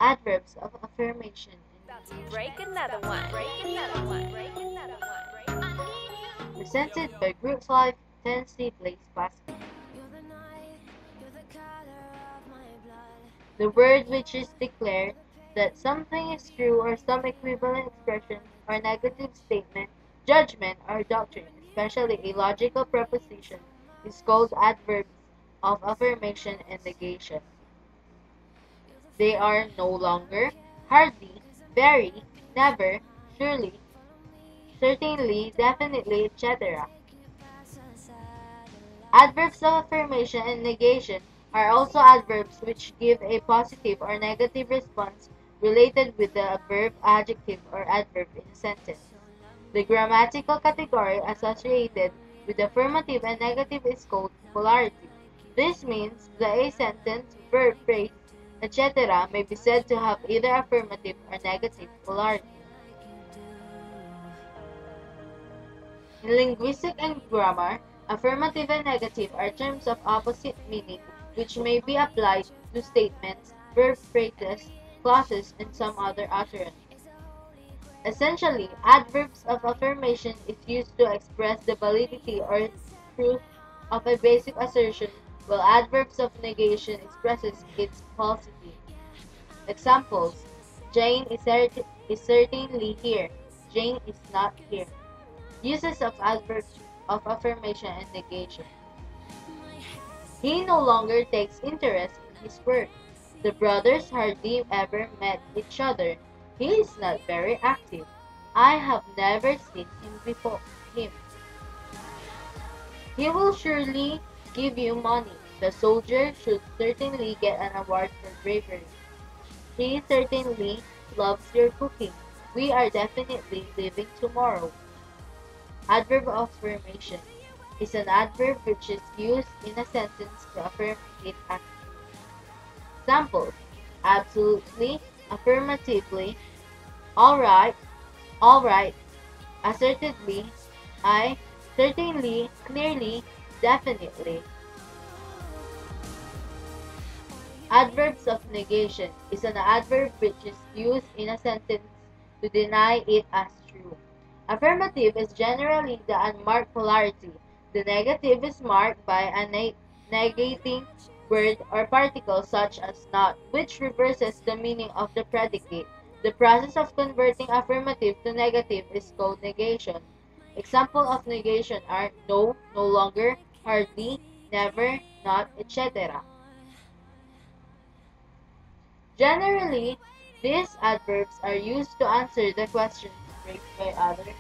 Adverbs of affirmation About to break another one. Break another one. Break another one. presented by Group 5 Tennessee Blaze Basket. The word which is declared that something is true or some equivalent expression or negative statement, judgment, or doctrine, especially a logical proposition, is called adverbs of affirmation and negation. They are no longer, hardly, very, never, surely, certainly, definitely, etc. Adverbs of affirmation and negation are also adverbs which give a positive or negative response related with the verb, adjective, or adverb in a sentence. The grammatical category associated with affirmative and negative is called polarity. This means that a sentence, verb, phrase, etc. may be said to have either affirmative or negative polarity. In linguistics and grammar, affirmative and negative are terms of opposite meaning which may be applied to statements, verb phrases, clauses, and some other utterance. Essentially, adverbs of affirmation is used to express the validity or truth of a basic assertion, while adverbs of negation expresses its falsity. Examples: Jane is certainly here. Jane is not here. Uses of adverbs of affirmation and negation. He no longer takes interest in his work. The brothers hardly ever met each other. He is not very active. I have never seen him before. Him. He will surely give you money. The soldier should certainly get an award for bravery. He certainly loves your cooking. We are definitely leaving tomorrow. Adverb of affirmation is an adverb which is used in a sentence to affirm it as true. Examples: absolutely, affirmatively, all right, assertively, I, certainly, clearly, definitely. Adverbs of negation is an adverb which is used in a sentence to deny it as true. Affirmative is generally the unmarked polarity. The negative is marked by a negating word or particle such as not, which reverses the meaning of the predicate. The process of converting affirmative to negative is called negation. Examples of negation are no, no longer, hardly, never, not, etc. Generally, these adverbs are used to answer the questions raised by others